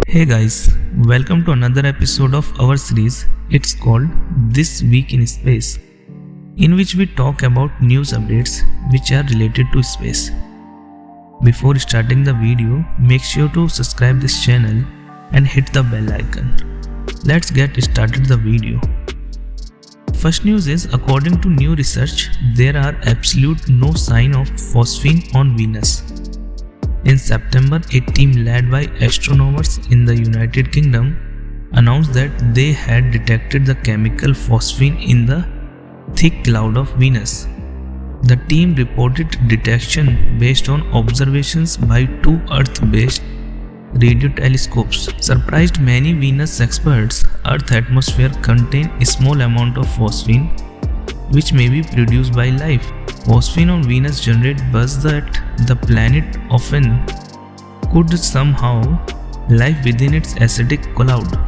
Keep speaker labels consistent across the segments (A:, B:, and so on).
A: Hey guys, welcome to another episode of our series. It's called This Week in Space, in which we talk about news updates which are related to space. Before starting the video, make sure to subscribe this channel and hit the bell icon. Let's get started the video. First news is, according to new research, there are absolute no sign of phosphine on Venus. In September, a team led by astronomers in the United Kingdom announced that they had detected the chemical phosphine in the thick cloud of Venus. The team reported detection based on observations by two Earth-based radio telescopes. Surprised many Venus experts, Earth's atmosphere contains a small amount of phosphine, which may be produced by life. Phosphine on Venus generates buzz that the planet often could somehow live within its acidic cloud.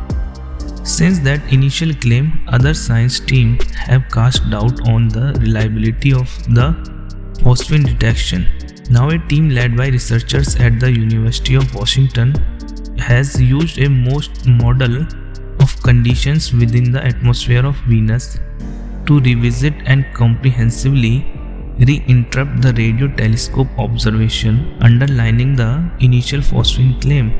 A: Since that initial claim, other science teams have cast doubt on the reliability of the phosphine detection. Now a team led by researchers at the University of Washington has used a model of conditions within the atmosphere of Venus to revisit and comprehensively reinterpret the radio telescope observation underlining the initial phosphine claim.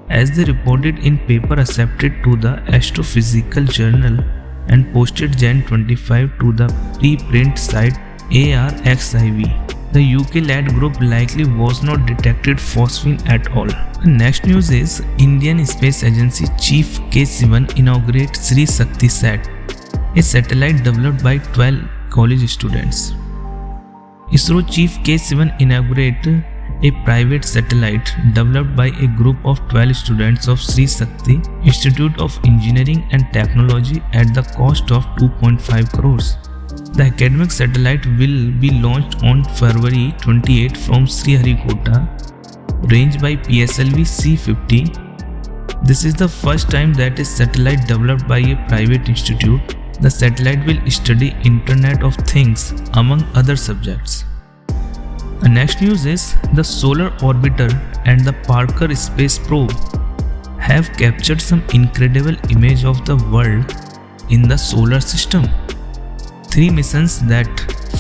A: As they reported in paper accepted to the Astrophysical Journal and posted Jan 25 to the preprint site ARXIV, the UK-led group likely was not detected phosphine at all. The next news is, Indian Space Agency Chief K. Sivan inaugurates Sri Shakti Sat, a satellite developed by 12 college students. ISRO Chief K. Sivan inaugurated a private satellite developed by a group of 12 students of Sri Shakti Institute of Engineering and Technology at the cost of 2.5 crores. The academic satellite will be launched on February 28 from Sriharikota, range by PSLV C-50. This is the first time that a satellite developed by a private institute. The satellite will study Internet of Things among other subjects. The next news is, the Solar Orbiter and the Parker Space Probe have captured some incredible image of the world in the solar system. 3 missions that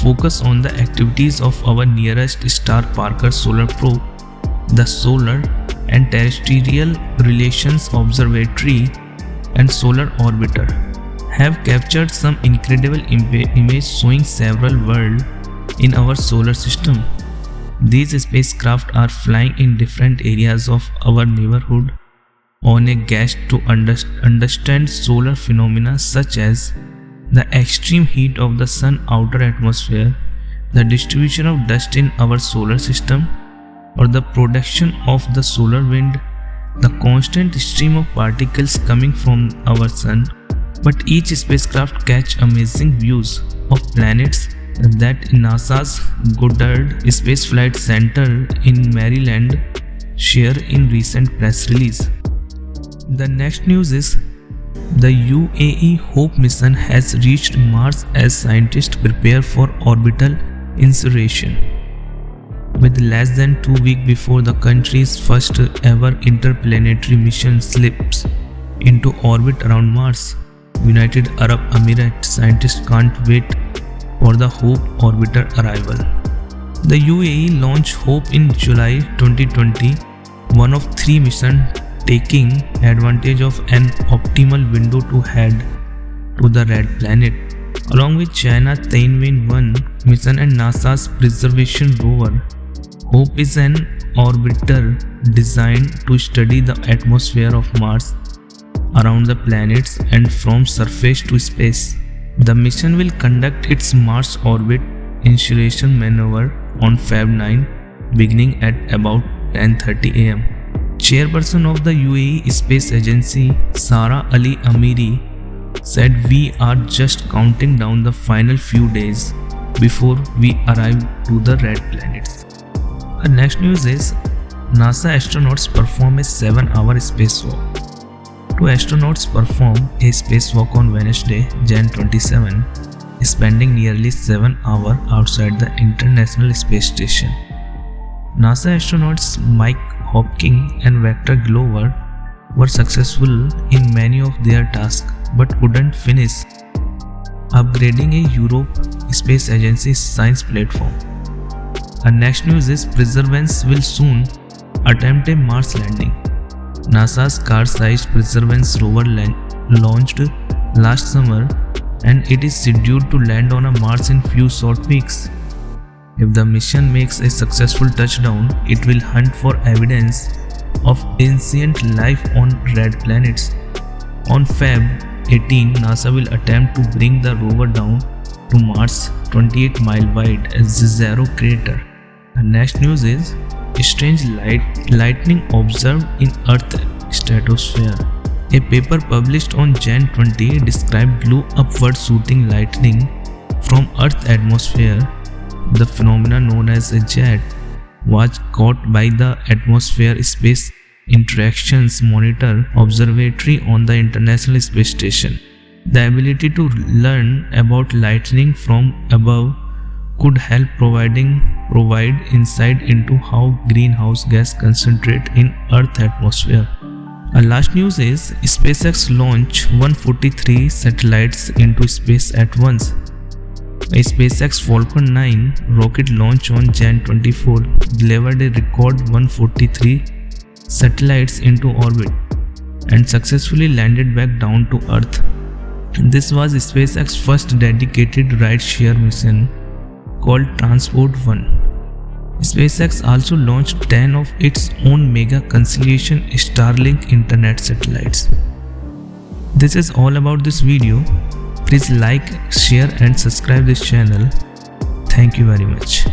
A: focus on the activities of our nearest star, Parker Solar Probe, the Solar and Terrestrial Relations Observatory, and Solar Orbiter, have captured some incredible image showing several worlds in our solar system. These spacecraft are flying in different areas of our neighborhood on a quest to understand solar phenomena such as the extreme heat of the sun's outer atmosphere, the distribution of dust in our solar system, or the production of the solar wind, the constant stream of particles coming from our sun. But each spacecraft catch amazing views of planets that NASA's Goddard Space Flight Center in Maryland share in recent press release. The next news is, the UAE Hope mission has reached Mars as scientists prepare for orbital insertion. With less than 2 weeks before the country's first ever interplanetary mission slips into orbit around Mars, United Arab Emirates scientists can't wait for the Hope orbiter arrival. The UAE launched Hope in July 2020, one of 3 missions taking advantage of an optimal window to head to the Red Planet, along with China's Tianwen-1 mission and NASA's Preservation rover. Hope is an orbiter designed to study the atmosphere of Mars around the planets and from surface to space. The mission will conduct its Mars orbit insertion maneuver on Feb 9, beginning at about 10:30 am. Chairperson of the UAE Space Agency, Sara Ali Amiri, said, "We are just counting down the final few days before we arrive to the red planets." Our next news is, NASA astronauts perform a 7-hour spacewalk. 2 astronauts perform a spacewalk on Wednesday, Jan 27, spending nearly 7 hours outside the International Space Station. NASA astronauts Mike Hopkins and Victor Glover were successful in many of their tasks but couldn't finish upgrading a Europe Space Agency science platform. Our next news is Perseverance will soon attempt a Mars landing. NASA's car-sized Perseverance rover launched last summer and it is scheduled to land on Mars in few short weeks. If the mission makes a successful touchdown, it will hunt for evidence of ancient life on red planets. On Feb 18, NASA will attempt to bring the rover down to Mars' 28-mile wide Zero crater. The next news is strange lightning observed in Earth's stratosphere. A paper published on Jan 20 described blue upward shooting lightning from Earth's atmosphere. The phenomenon known as a jet was caught by the Atmosphere Space Interactions Monitor Observatory on the International Space Station. The ability to learn about lightning from above could help provide insight into how greenhouse gas concentrate in Earth's atmosphere. Our last news is SpaceX launched 143 satellites into space at once. A SpaceX Falcon 9 rocket launch on Jan 24 delivered a record 143 satellites into orbit and successfully landed back down to Earth. This was SpaceX's first dedicated ride-share mission called Transport One. SpaceX also launched 10 of its own Mega Constellation Starlink internet satellites. This is all about this video. Please like, share and subscribe this channel. Thank you very much.